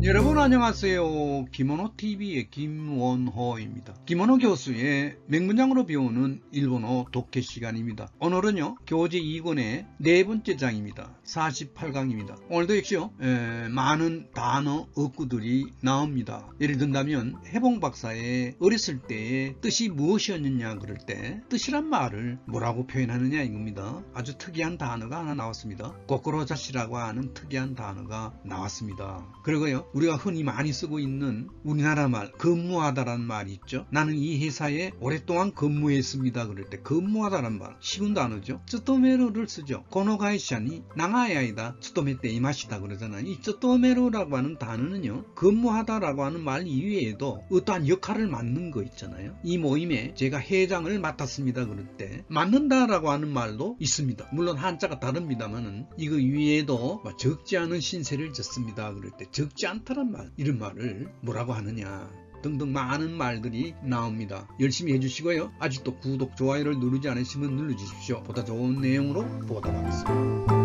여러분 안녕하세요. 김원호TV의 김원호입니다. 김원호 교수의 맹문장으로 배우는 일본어 독해 시간입니다. 오늘은요 교재 2권의 네 번째 장입니다. 48강입니다. 오늘도 역시요 많은 단어 어구들이 나옵니다. 예를 든다면 해봉 박사의 어렸을 때의 뜻이 무엇이었느냐 그럴 때 뜻이란 말을 뭐라고 표현하느냐 이겁니다. 아주 특이한 단어가 하나 나왔습니다. 고꾸로자시라고 하는 특이한 단어가 나왔습니다. 그리고요 우리가 흔히 많이 쓰고 있는 우리나라 말 근무하다라는 말이 있죠. 나는 이 회사에 오랫동안 근무했습니다 그럴 때 근무하다라는 말 쉬운 단어죠. 쯔토메루를 쓰죠. 고노가이샤니 나가야이다 쯔토메때 이마시다 그러잖아요. 이 쯔토메루라고 하는 단어는요 근무하다라고 하는 말 이외에도 어떠한 역할을 맡는 거 있잖아요. 이 모임에 제가 회장을 맡았습니다 그럴 때 맡는다라고 하는 말도 있습니다. 물론 한자가 다릅니다만은 이거 위에도 적지 않은 신세를 졌습니다 그럴 때 적지 않다란 말 이런 말을 뭐라고 하느냐 등등 많은 말들이 나옵니다. 열심히 해주시고요. 아직도 구독, 좋아요를 누르지 않으시면 눌러주십시오. 보다 좋은 내용으로 보도록 하겠습니다.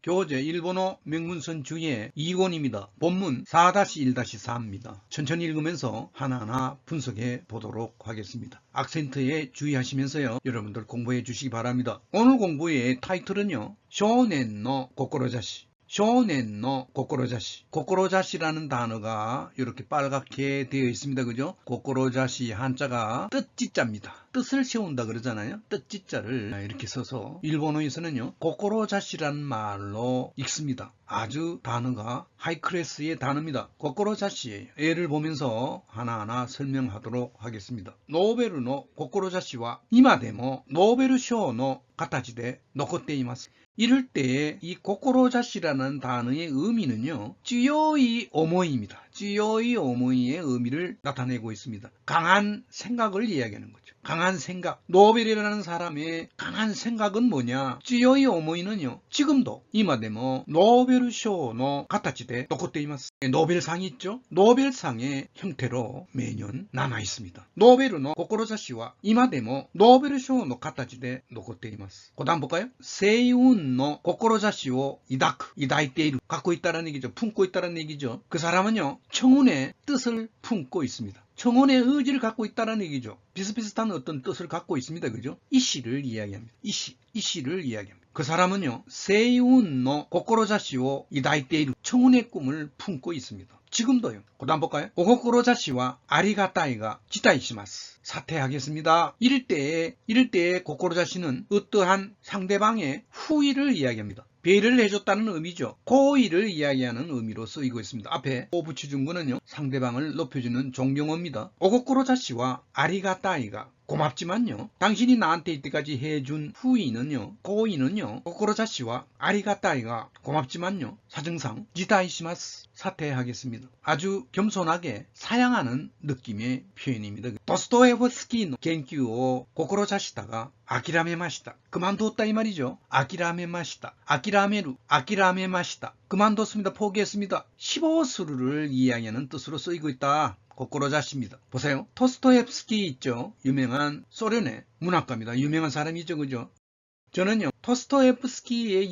교재 일본어 명문선 중에 2권입니다. 본문 4-1-4입니다. 천천히 읽으면서 하나하나 분석해 보도록 하겠습니다. 악센트에 주의하시면서요. 여러분들 공부해 주시기 바랍니다. 오늘 공부의 타이틀은요. 쇼넨노 고코로자시 쇼넨노 고코로자시 고코로자시라는 단어가 이렇게 빨갛게 되어 있습니다. 그죠? 고코로자시 한자가 뜻지자입니다. 뜻을 세운다 그러잖아요. 뜻지자를 이렇게 써서 일본어에서는요 고코로자시라는 말로 읽습니다. 아주 단어가 하이클래스의 단어입니다. 고코로자시예요. 예를 보면서 하나하나 설명하도록 하겠습니다. 노베르노 고코로자시와 이마데모 노베르쇼노 가타지데 노코테이마스. 이럴 때 이 고코로자시라는 단어의 의미는요 쯔요이 오모이입니다. 쯔요이 오모이의 의미를 나타내고 있습니다. 강한 생각을 이야기하는 거죠. 강한 생각. 노벨이라는 사람의 강한 생각은 뭐냐? 쯔요이 오모이는요 지금도 이마데모 노벨쇼노 가타치데 노코테이마스. 노벨상이 있죠. 노벨상의 형태로 매년 남아 있습니다. 노벨의 고코로자시와 이마데모 노벨쇼노 가타치데 노코테이마스. 그 다음 볼까요? 세이운의 고코로자시を이다이테이루 갖고 있다는 얘기죠. 품고 있다는 얘기죠. 그 사람은요 청운의 뜻을 품고 있습니다. 청운의 의지를 갖고 있다는 얘기죠. 비슷비슷한 어떤 뜻을 갖고 있습니다. 그죠? 이시를 이야기합니다. 이시를 이야기합니다. 그 사람은요 세이운의 고코로자시を이다이테이루 청운의 꿈을 품고 있습니다. 지금도요. 그 다음 볼까요? 고코로자시와 아리가타이가 지타이시마스. 사퇴하겠습니다. 이럴 때에 고코로자시는 어떠한 상대방의 후의를 이야기합니다. 배려를 해줬다는 의미죠. 고의를 이야기하는 의미로 쓰이고 있습니다. 앞에 오 붙여준 거는요 상대방을 높여주는 존경어입니다. 고코로자시와 아리가타이가 고맙지만요 당신이 나한테 이때까지 해준 후이는요 고의는요 고코로자시와 아리가타이가 고맙지만요 사정상 지타이시마스 사퇴하겠습니다. 아주 겸손하게 사양하는 느낌의 표현입니다. 도스토에프스키의研究を 고코로자시다가 아키라메마시다. 그만두었다 이 말이죠. 아키라메마시다. 아키라메마시다. 그만뒀습니다. 포기했습니다. 15수를 이야기하는 뜻으로 쓰이고 있다. 고코로자시입니다. 보세요. 토스토옙스키 있죠. 유명한 소련의 문학가입니다. 유명한 사람이죠. 그죠? 저는요 토스토옙스키의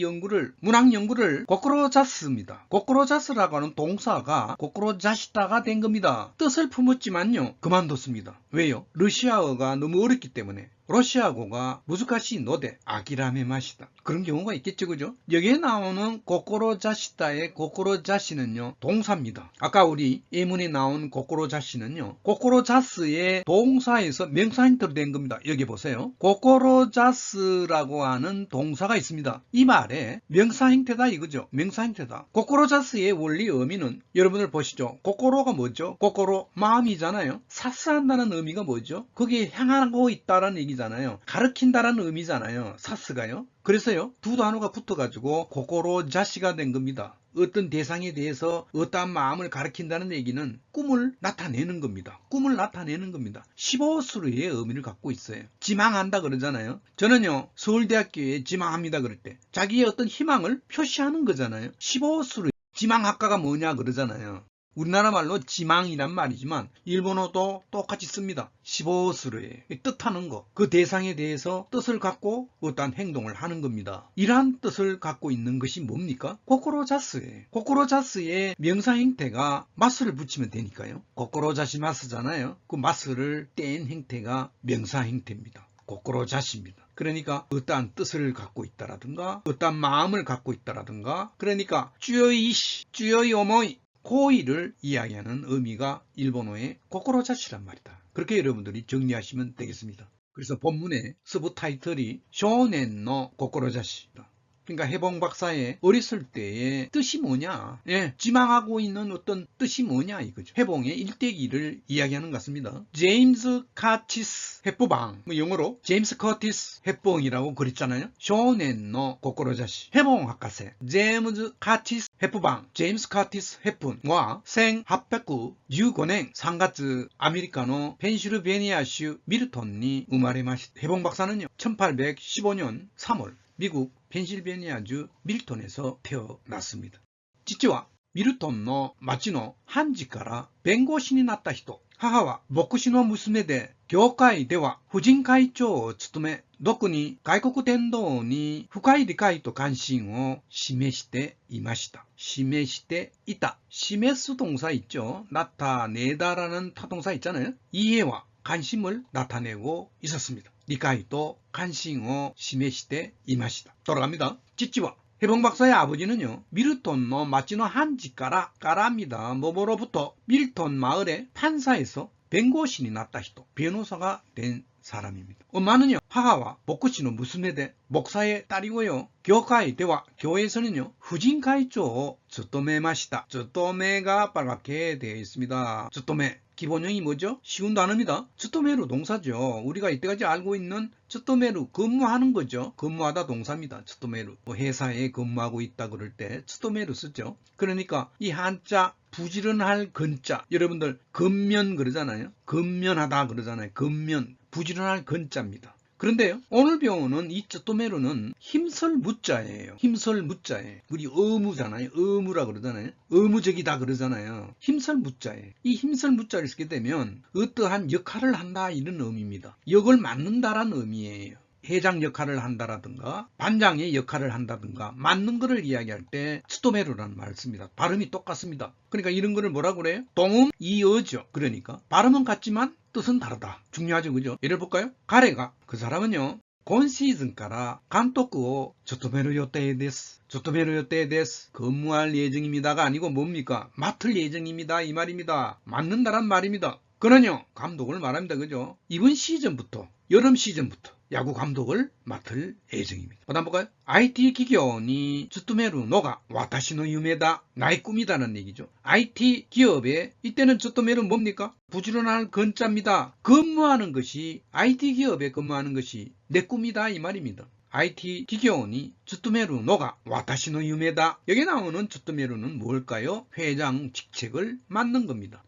문학 연구를 고코로자스입니다. 고코로자스라고 하는 동사가 고코로자시다가 된 겁니다. 뜻을 품었지만요 그만뒀습니다. 왜요? 러시아어가 너무 어렵기 때문에. 러시아어가 무즈카시 노데 아키라메마시다. 그런 경우가 있겠죠. 그죠? 여기에 나오는 고코로자시다의 고코로자시는요 동사입니다. 아까 우리 예문에 나온 고코로자시는요 고코로자스의 동사에서 명사 형태로 된 겁니다. 여기 보세요. 고코로자스라고 하는 동사가 있습니다. 이 말에 명사 형태다 이거죠. 명사 형태다. 고코로자스의 원리 의미는 여러분들 보시죠. 고코로가 뭐죠? 고코로 마음이잖아요. 사스한다는 의미가 뭐죠? 거기에 향하고 있다라는 얘기잖아요. 가르친다라는 의미잖아요. 사스가요. 그래서요 두 단어가 붙어가지고 고코로자시가 된 겁니다. 어떤 대상에 대해서 어떠한 마음을 가리킨다는 얘기는 꿈을 나타내는 겁니다. 꿈을 나타내는 겁니다. 15수로의 의미를 갖고 있어요. 지망한다 그러잖아요. 저는요 서울대학교에 지망합니다 그럴 때 자기의 어떤 희망을 표시하는 거잖아요. 15수로 지망학과가 뭐냐 그러잖아요. 우리나라 말로 지망이란 말이지만 일본어도 똑같이 씁니다. 시보스르에 뜻하는 것, 그 대상에 대해서 뜻을 갖고 어떠한 행동을 하는 겁니다. 이러한 뜻을 갖고 있는 것이 뭡니까? 고코로자스에 고코로자스의 명사 형태가 마스를 붙이면 되니까요. 고코로자시마스잖아요. 그 마스를 뗀 형태가 명사 형태입니다. 고코로자시입니다. 그러니까 어떠한 뜻을 갖고 있다라든가 어떠한 마음을 갖고 있다라든가, 그러니까 쭈요이시, 쭈요이오모이, 고의를 이야기하는 의미가 일본어의 고코로자시란 말이다. 그렇게 여러분들이 정리하시면 되겠습니다. 그래서 본문의 서브 타이틀이 쇼넨노 고코로자시다. 그러니까 해봉 박사의 어렸을 때의 뜻이 뭐냐, 지망하고 있는 어떤 뜻이 뭐냐 이거죠. 해봉의 일대기를 이야기하는 것 같습니다. 제임스 카티스 해부방, 영어로 제임스 커티스 해봉이라고 그랬잖아요. 쇼넨노 고코로자시, 해봉 학과세 제임스 카티스 해부방, 제임스 카티스 해분과 1895년 3月 아메리카노 펜실베니아주 밀턴이 우마레마시다. 해봉 박사는요 1815년 3월 미국 펜실베니아주 밀턴에서 태어났습니다. 지치와 밀턴의町の 한지가라弁護士になった人、母は牧師の娘で業界では婦人会長を務め、特に外国伝道に深い理解と関心を示していました。示していた。示す 동사 있죠. 나타내다라는 타동사 있잖아요. 이해와 관심을 나타내고 있었습니다. 리카이도 관심을 示していました. 돌아갑니다. 지치와 해봉 박사의 아버지는요, 밀턴의町の 한지가라, 가라입니다. 뭐뭐로부터 밀턴 마을의 판사에서弁護士になった人, 변호사가 된 사람입니다. 엄마는요, 하하와 목구씨의 무스메데, 목사의 딸이고요. 교회대와 교회에서는요, 후진가이조 쯔토메마시다. 쯔토메가 빨갛게 되어 있습니다. 쯔토메 기본형이 뭐죠? 쉬운 단어입니다. 쯔토메루 동사죠. 우리가 이때까지 알고 있는 쯔토메루 근무하는 거죠. 근무하다 동사입니다. 쯔토메루 회사에 근무하고 있다 그럴 때 쯔토메루 쓰죠. 그러니까 이 한자 부지런할 근자, 여러분들 근면 그러잖아요. 근면하다 그러잖아요. 근면, 부지런할 근자입니다. 그런데요, 오늘 배우는 이 쯔토메루는 힘설 무자예요. 힘설 무자에. 우리 의무잖아요. 의무라 그러잖아요. 의무적이다 그러잖아요. 힘설 무자에. 이 힘설 무자를 쓰게 되면 어떠한 역할을 한다 이런 의미입니다. 역을 맡는다라는 의미예요. 회장 역할을 한다라든가 반장의 역할을 한다든가 맡는 거를 이야기할 때 쯔토메루라는 말을 씁니다. 발음이 똑같습니다. 그러니까 이런 거를 뭐라고 그래요? 동음 이어죠. 그러니까 발음은 같지만 뜻은 다르다. 중요하죠, 그죠? 예를 볼까요? 가레가, 그 사람은요, 본 시즌から 감독을 쯔토메루 요때 데스, 쯔토메루 요때 데스, 근무할 예정입니다가 아니고 뭡니까? 맡을 예정입니다 이 말입니다. 맡는다란 말입니다. 그는요, 감독을 말합니다, 그죠? 이번 시즌부터, 여름 시즌부터 야구 감독을 맡을 예정입니다. 다음 볼까요? IT 기업이 쯔토메루 노가 와타시의 유메다, 나의 꿈이다는 얘기죠. IT 기업에 이때는 쯔토메루 뭡니까? 부지런할 근자입니다. 근무하는 것이, IT 기업에 근무하는 것이 내 꿈이다 이 말입니다. IT 기업이 쯔토메루 노가 와타시의 유메다. 여기 나오는 쯔토메루는 뭘까요? 회장 직책을 맡는 겁니다.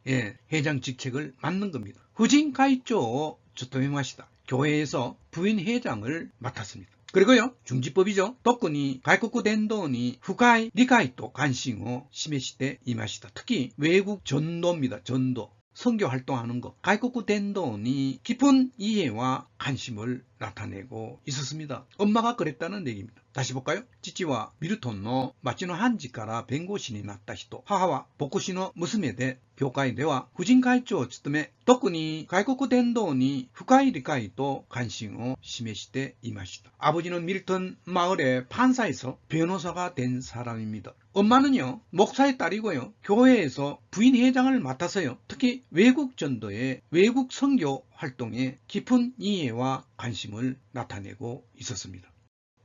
회장 직책을 맡는 겁니다. 후진가이조 쯔토메마시다. 교회에서 부인 회장을 맡았습니다. 그리고요, 중지법이죠. 독군이 가이코쿠 덴도니 후카이 리카이토 관심을 시메시테 이마시다. 특히 외국 전도입니다. 전도. 선교 활동하는 거. 가이코쿠 덴도니 깊은 이해와 관심을 나타내고 있었습니다. 엄마가 그랬다는 얘기입니다. 다시 볼까요? 지치와 밀턴의町の 한지가라弁護士になった人、母は牧師の娘で教会では婦人会長を務め、特に外国伝道に深い理解と関心を示していました. 아버지는 밀턴 마을의 판사에서 변호사가 된 사람입니다. 엄마는요, 목사의 딸이고요, 교회에서 부인 회장을 맡아서요, 특히 외국 전도에, 외국 선교 활동에 깊은 이해와 관심을 나타내고 있었습니다.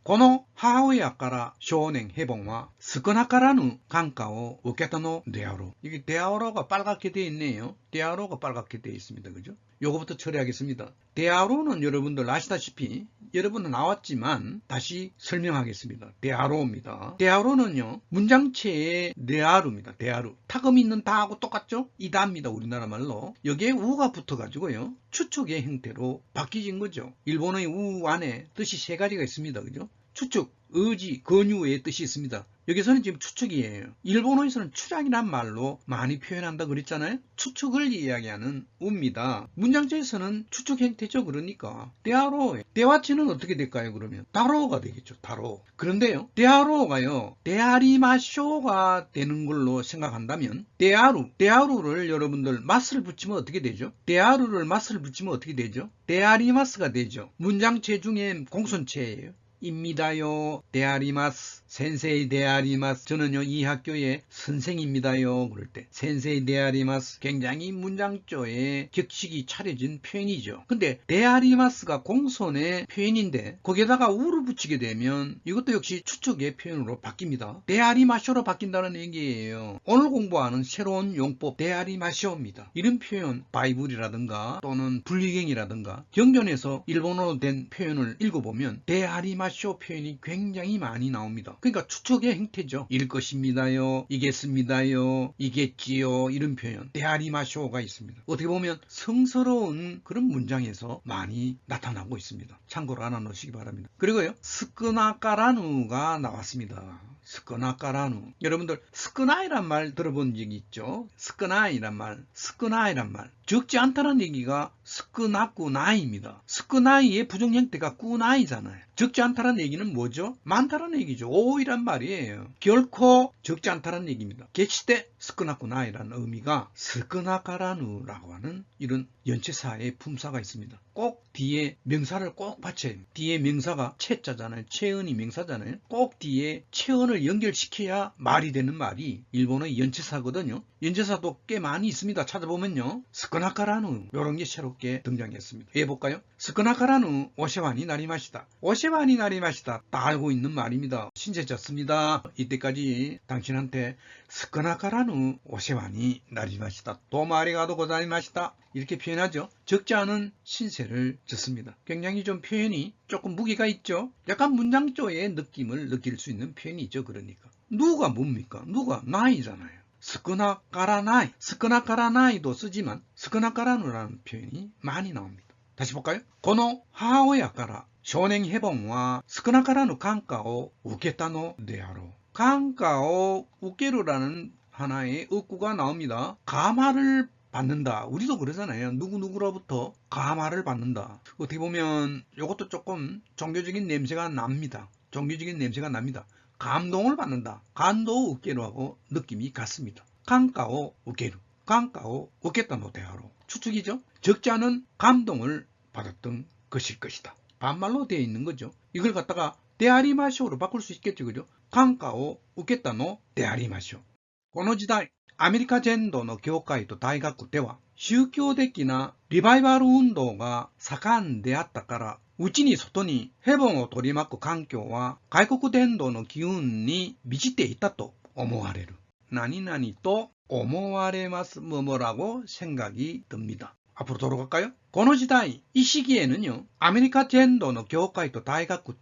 この母親から少年ヘボンは少なからぬ感化を受けたのであろう. 이게 대아로가 빨갛게 되어 있네요. 대아로가 빨갛게 되어 있습니다. 그죠? 요거부터 처리하겠습니다. 대아로는 여러분들 아시다시피 여러분은 나왔지만 다시 설명하겠습니다. 대아로입니다. 대아로는요, 문장체의 네아루입니다. 대아루. 타금 있는 다하고 똑같죠? 이다입니다. 우리나라 말로. 여기에 우가 붙어가지고요, 추측의 형태로 바뀌진 거죠. 일본의 우 안에 뜻이 세 가지가 있습니다. 그죠? 추측, 의지, 권유의 뜻이 있습니다. 여기서는 지금 추측이에요. 일본어에서는 추량이란 말로 많이 표현한다 그랬잖아요. 추측을 이야기하는 우입니다. 문장체에서는 추측 형태죠. 그러니까 대하로, 대화체는 어떻게 될까요? 그러면 다로가 되겠죠. 다로. 그런데요, 대하로가요, 대하리마쇼가 되는 걸로 생각한다면 대하루를 여러분들 맛을 붙이면 어떻게 되죠? 대하루를 맛을 붙이면 어떻게 되죠? 대하리마스가 되죠. 문장체 중에 공손체예요. 입니다요, 데아리마스, 센세이 데아리마스. 저는요, 이 학교의 선생입니다요. 그럴 때 센세이 데아리마스, 굉장히 문장조에 격식이 차려진 표현이죠. 근데 데아리마스가 공손의 표현인데 거기에다가 우를 붙이게 되면 이것도 역시 추측의 표현으로 바뀝니다. 데아리마쇼로 바뀐다는 얘기예요. 오늘 공부하는 새로운 용법 데아리마쇼입니다. 이런 표현, 바이블이라든가 또는 불리경이라든가 경전에서 일본어로 된 표현을 읽어보면 데아리마쇼 표현이 굉장히 많이 나옵니다. 그러니까 추측의 형태죠. 일 것입니다요, 이겠습니다요, 이겠지요, 이런 표현 데아리마쇼가 있습니다. 어떻게 보면 성스러운 그런 문장에서 많이 나타나고 있습니다. 참고로 알아 놓으시기 바랍니다. 그리고요, 스끄나까라누가 나왔습니다. 스끄나까라누. 여러분들 스끄나이란 말 들어본 적이 있죠? 스끄나이란 말. 적지 않다는 얘기가 스끄나꾸나이입니다. 스끄나이의 부정 형태가 꾸나이잖아요. 적지 않다는 얘기는 뭐죠? 많다는 얘기죠. 오이란 말이에요. 결코 적지 않다는 얘기입니다. 게치테 스끄나꾸나이라는 의미가 스끄나까라누라고 하는 이런 연체사의 품사가 있습니다. 꼭 뒤에 명사를 꼭 받쳐야 됩니다. 뒤에 명사가 체자잖아요. 체언이 명사잖아요. 꼭 뒤에 체언을 연결시켜야 말이 되는 말이 일본어의 연체사거든요. 연체사도 꽤 많이 있습니다. 찾아보면요, 스끄나까라누 이런 게 새롭게 등장했습니다. 해볼까요? 스끄나까라누 오세와니 나리마시다. 오세와니 나리마시다. 다 알고 있는 말입니다. 신세졌습니다. 이때까지 당신한테 스끄나까라누 오세와니 나리마시다. 도마아리가도 고자이마시다. 이렇게 표현하죠. 적지 않은 신세를 졌습니다. 굉장히 좀 표현이 조금 무게가 있죠. 약간 문장조의 느낌을 느낄 수 있는 표현이죠. 그러니까 누가 뭡니까? 누가 나이잖아요. 스끄나까라나이. 스끄나까라나이도 쓰지만 스끄나까라누라는 표현이 많이 나옵니다. 다시 볼까요? 고노 하오야카라 쇼냉 해봉와 스끄나까라누 강가오 우케타노 데아로. 강가오 우케루라는 하나의 어구가 나옵니다. 가마를 받는다. 우리도 그러잖아요. 누구누구로부터 가마를 받는다. 어떻게 보면 이것도 조금 종교적인 냄새가 납니다. 감동을 받는다. 간도 우케루하고 느낌이 같습니다. 강가오 우케루. 강가오 우케타노 데아로. 추측이죠. 적지 않은 감동을 받았던 것일 것이다. 반말로 되어 있는 거죠. 이걸 갖다가 데아리마쇼로 바꿀 수 있겠죠. 그죠? 강가오 우케타노 데아리마쇼. この時代、アメリカ全土の教会と大学では宗教的なリバイバル運動が盛んであったから、内に外にヘボンを取り巻く環境は外国伝道の機運に満ちていたと思われる。何々と思われます뭐뭐라고 생각이 듭니다. 앞으로 돌아갈까요? この時代、이 시기에는요, 아메리카 젠도의 교회 또 대학교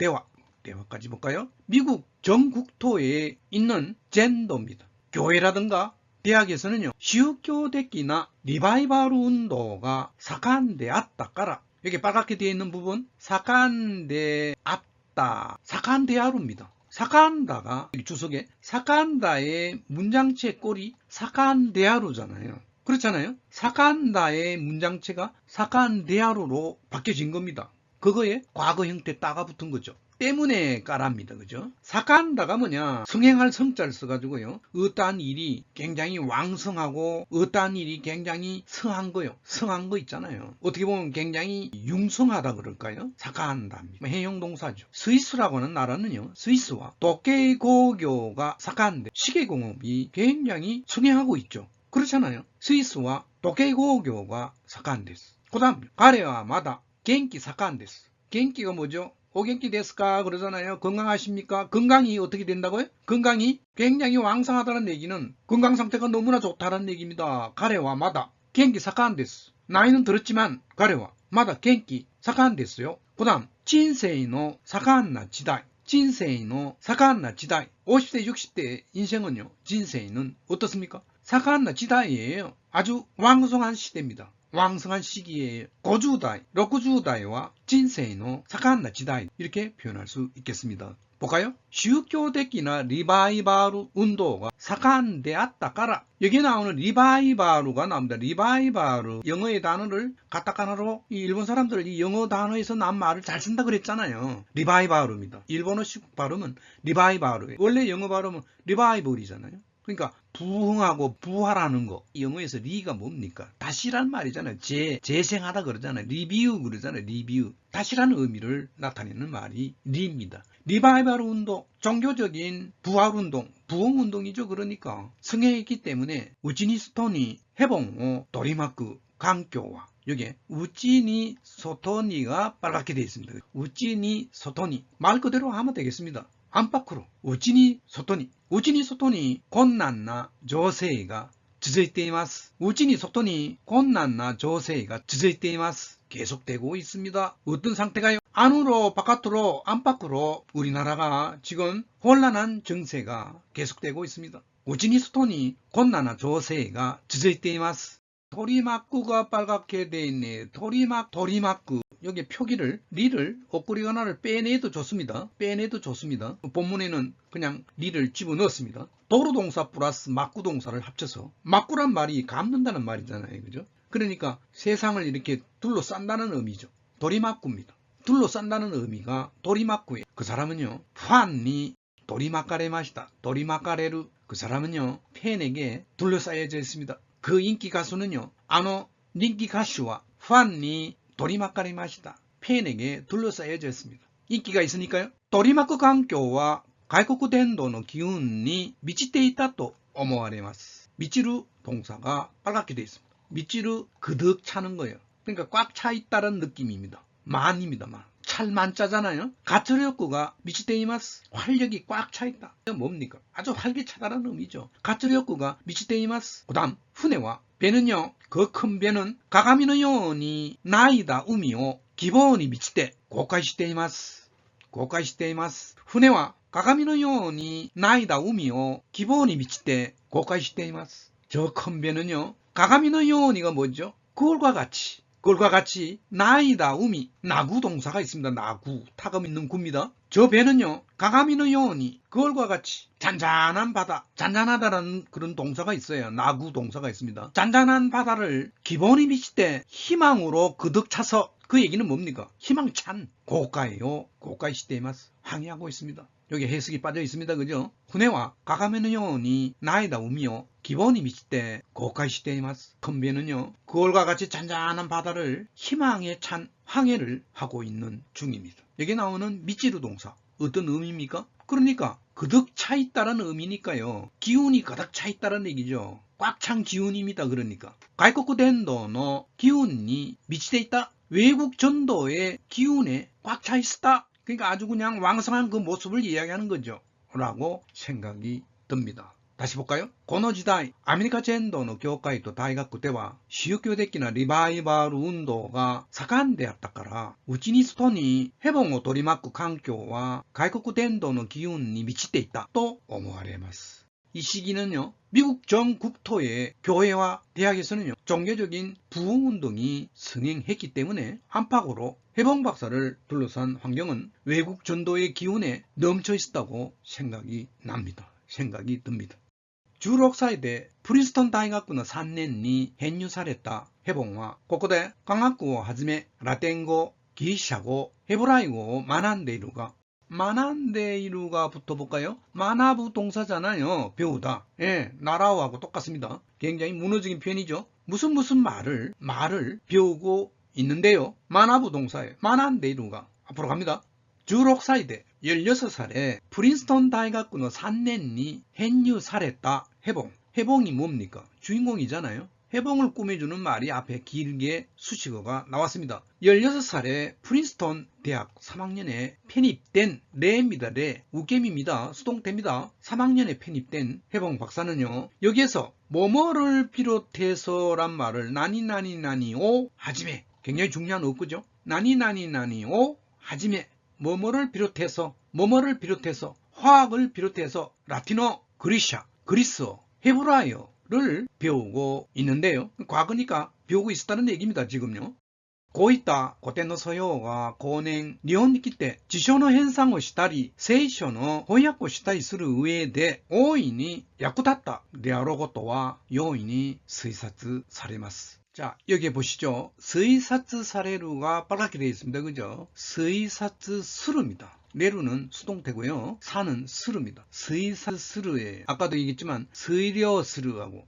대화까지 볼까요? 미국 전국토에 있는 젠도입니다. 교회라든가 대학에서는요,宗教的な 리바이벌 운동가盛んであったから, 여기 빨갛게 되어 있는 부분,盛んであった,盛んである입니다.盛ん다가 주석에盛ん다의 문장체 꼴이盛んである잖아요. 그렇잖아요.盛ん다의 문장체가盛んである로 바뀌어진 겁니다. 그거에 과거 형태 따가 붙은 거죠. 때문에 까랍니다. 그죠? 사간다가 뭐냐? 성행할 성자를 써가지고요. 어떠한 일이 굉장히 왕성하고 어떠한 일이 굉장히 성한 거요. 성한 거 있잖아요. 어떻게 보면 굉장히 융성하다 그럴까요? 사간다입니다. 해용동사죠. 스위스라고 하는 나라는요. 스위스와 도케이고교가 사간데 시계공업이 굉장히 성행하고 있죠. 그렇잖아요. 스위스와 도케이고교가 사간데스. 그 다음 가레와 마다 겐키 사간데스. 겐키가 뭐죠? 오겐키 데스까 그러잖아요. 건강하십니까? 건강이 어떻게 된다고요? 건강이 굉장히 왕성하다는 얘기는 건강 상태가 너무나 좋다는 얘기입니다. 가레와 마다 겐키 사카한 데스. 나이는 들었지만 가레와 마다 겐키 사카한 데스요. 그 다음 진세이노 사카한나 지다이. 진세이노 사카한나 지다이. 50대 60대 인생은요. 진세이는 어떻습니까? 사카한나 지다이예요. 아주 왕성한 시대입니다. 왕성한 시기에 50代, 60代와 진세의 사카한나 지다이 이렇게 표현할 수 있겠습니다. 볼까요? 시우교대기나 리바이바루 운동가 사간되었다 까라. 여기 나오는 리바이바루가 나옵니다. 리바이바루 영어의 단어를 가타카나로 이 일본 사람들 이 영어 단어에서 난 말을 잘 쓴다 그랬잖아요. 리바이바루입니다. 일본어식 발음은 리바이바루예요. 원래 영어 발음은 리바이벌이잖아요. 그러니까 부흥하고 부활하는 거. 영어에서 리가 뭡니까? 다시란 말이잖아요. 재생하다 그러잖아요. 리뷰 그러잖아요. 리뷰. 다시라는 의미를 나타내는 말이 리입니다. 리바이벌 운동, 종교적인 부활 운동, 부흥 운동이죠. 그러니까 성행했기 때문에 우지니 스톤이 해봉 도리마크 강교와 여기에 우찌니 소토니가 빨갛게 되어 있습니다. 우찌니 소토니 말 그대로 하면 되겠습니다. 안팎으로 우찌니 소토니 곤난나 조세가 続いています. 우찌니 소토니 곤난나 조세가 続いています. 계속되고 있습니다. 어떤 상태가요? 안으로 바깥으로 안팎으로 우리나라가 지금 혼란한 정세가 계속되고 있습니다. 우찌니 소토니 곤난나 조세가 続いています. 도리마쿠가 빨갛게 돼 있네. 도리마쿠. 여기 표기를 리를 오꾸리가나를 빼내도 좋습니다. 본문에는 그냥 리를 집어넣었습니다. 도루동사 플러스 마쿠동사를 합쳐서 마쿠란 말이 감는다는 말이잖아요. 그죠? 그러니까 세상을 이렇게 둘러싼다는 의미죠. 도리마쿠입니다. 둘러싼다는 의미가 도리마쿠예요. 그 사람은요. 판니 도리마카레마시다. 도리마카레루. 그 사람은요. 팬에게 둘러싸여져 있습니다. 그 인기 가수는요. 아노 닌기 가수와 판니 도리마카레마시다. 팬에게 둘러싸여져 있습니다. 인기가 있으니까요. 도리마크環境は 外国伝道の機運に満ちていたと思われます. 미치루 동사가 빨갛게 되어 있습니다. 미치루 그득 차는 거예요. 그러니까 꽉 차 있다는 느낌입니다. 만입니다. 만. 찰만짜잖아요. 가츠력구가 미치테이마스. 활력이 꽉 차 있다. 뭡니까? 아주 활기차다는 의미죠. 가츠력구가 미치테이마스. 그 다음 후네와 배는요. 그 큰 배는 가가미노 요니 나이다 우미오 기본이 미치테 고카시테이마스. 후네와 가가미노 요니 나이다 우미오 기본이 미치테 고카시테이마스. 저 큰 배는요. 가가미노 요니가 뭐죠? 그걸과 같이 나이다 우미 나구 동사가 있습니다. 나구 타감 있는 구입니다. 저 배는요. 가가미노 요니 그걸과 같이 잔잔한 바다 잔잔하다라는 그런 동사가 있어요. 나구 동사가 있습니다. 잔잔한 바다를 기본이 미칠 때 희망으로 그득 차서 그 얘기는 뭡니까? 희망찬 고가예요. 고가이시테이마스 항의하고 있습니다. 여기 해석이 빠져 있습니다. 그죠? 후네와 가가미노 요니 나이다 우미요 기본이 미칠 때 고가이시테이마스. 큰 배는요. 그걸과 같이 잔잔한 바다를 희망에 찬 항해를 하고 있는 중입니다. 여기 나오는 미치루 동사 어떤 의미입니까? 그러니까 그득 차 있다는 의미니까요. 기운이 가득 차 있다는 얘기죠. 꽉 찬 기운입니다. 그러니까 가이코쿠 덴도의 기운이 미치돼 있다. 외국 전도의 기운에 꽉 차 있었다. 그러니까 아주 그냥 왕성한 그 모습을 이야기하는 거죠. 라고 생각이 듭니다. 다시 볼까요? この時代、アメリカ全土の教会と大学では宗教的なリバイバル運動が盛んであったから、うちに外にヘボンを取り巻く環境は外国伝道の機運に満ちていたと思われます. 이 시기는요. 미국 전 국토의 교회와 대학에서는요. 종교적인 부흥운동이 성행했기 때문에 안팎으로 해봉 박사를 둘러싼 환경은 외국 전도의 기운에 넘쳐 있었다고 생각이 듭니다. 16歳でプリンストン大学の3年に編入されたヘボンはここで科学をはじめラテン語、ギリシャ語、ヘブライ語を学んでいるが붙어볼까요? 만화부 동사잖아요. 배우다. 예, 나라오하고 똑같습니다. 굉장히 문어적인 표현이죠. 무슨 말을 배우고 있는데요. 만화부 동사예요. 만한데이루가 앞으로 갑니다. 16歳で 16살에 프린스턴 대학의 3년이編入された 해봉. 해봉이 뭡니까? 주인공이잖아요. 해봉을 꾸며주는 말이 앞에 길게 수식어가 나왔습니다. 16살에 프린스턴 대학 3학년에 편입된 레입니다. 레. 우겜입니다. 수동태입니다. 3학년에 편입된 해봉 박사는요. 여기에서 뭐뭐를 비롯해서란 말을 나니나니나니오 하지메. 굉장히 중요한 어구죠. 나니나니나니오 하지메. 뭐뭐를 비롯해서 화학을 비롯해서 라틴어, 그리샤, 그리스어, 헤브라이어를 배우고 있는데요. 과거니까 배우고 있었다는 얘기입니다. 지금요. こういった古典の素養が後年日本に来て辞書の編纂をしたり聖書の翻訳をしたりする上で大いに役立ったであろうことは容易に推察されます。자, 여기 보시죠. 스이사츠사레루가 빨갛게 되어 있습니다. 그죠? 스이사츠스루입니다. 레루는 수동태고요. 사는 스루입니다. 스이사스루에 아까도 얘기했지만 스이려스루하고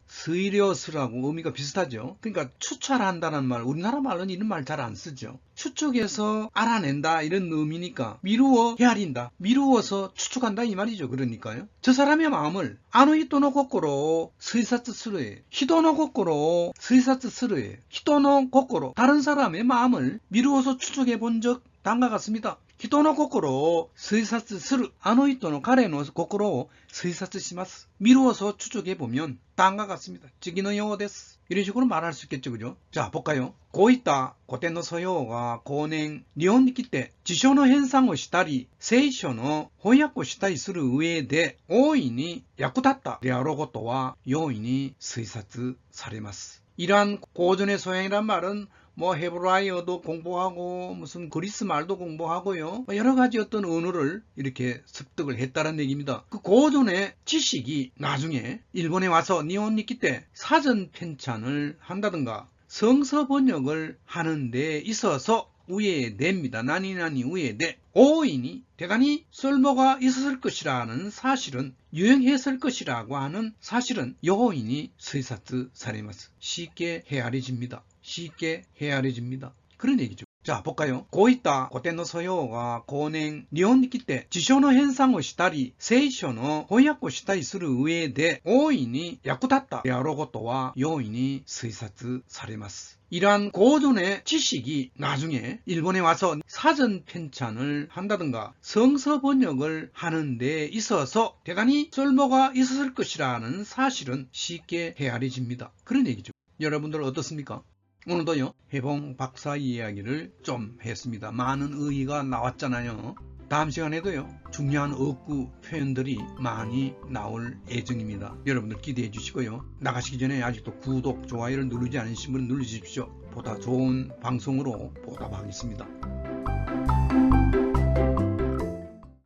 의미가 비슷하죠. 그러니까 추찰한다는 말, 우리나라 말로는 이런 말 잘 안 쓰죠. 추측해서 알아낸다 이런 의미니까 미루어 헤아린다, 미루어서 추측한다 이 말이죠. 그러니까요. 저 사람의 마음을 아노히토노 고코로 스이사츠스루에 히토노 고코로 스이사츠스루에 히토노 고코로 다른 사람의 마음을 미루어서 추측해 본 적 다음과 같습니다. 人の心を推察する。あの人の彼の心を推察します。 미루어서 추측해보면 다음과 같습니다. 지기는 용어です. 이런 식으로 말할 수 있겠죠. 그죠? 자, 볼까요? こういった古典の素養が後年日本に来て辞書の編纂をしたり聖書の翻訳をしたりする上で大いに役立ったであろうことは容易に推察されます. 이러한 고전의 소양이란 말은 뭐 헤브라이어도 공부하고 무슨 그리스 말도 공부하고요. 여러 가지 어떤 언어를 이렇게 습득을 했다는 얘기입니다. 그 고전의 지식이 나중에 일본에 와서 니혼니키 때 사전 편찬을 한다든가 성서 번역을 하는 데 있어서 우회됩니다. 나니나니 우회돼. 오인이 대단히 쓸모가 있었을 것이라는 사실은 유행했을 것이라고 하는 사실은 요인이 스이사츠 사레마스. 쉽게 헤아려집니다. 쉽게 헤아려집니다. 그런 얘기죠. 자, 볼까요? こういった古典の素養が後年日本に来て辞書の編纂をしたり聖書の翻訳をしたりする上で大いに役立ったであろうことは容易に推察されます. 이러한 고전의 지식이 나중에 일본에 와서 사전 편찬을 한다든가 성서 번역을 하는 데 있어서 대단히 쓸모가 있었을 것이라는 사실은 쉽게 헤아려집니다. 그런 얘기죠. 여러분들 어떻습니까? 오늘도요, 해봉 박사 이야기를 좀 했습니다. 많은 의의가 나왔잖아요. 다음 시간에도요, 중요한 어구 표현들이 많이 나올 예정입니다. 여러분들 기대해 주시고요. 나가시기 전에 아직도 구독, 좋아요를 누르지 않으신 분은 눌러주십시오. 보다 좋은 방송으로 보답하겠습니다.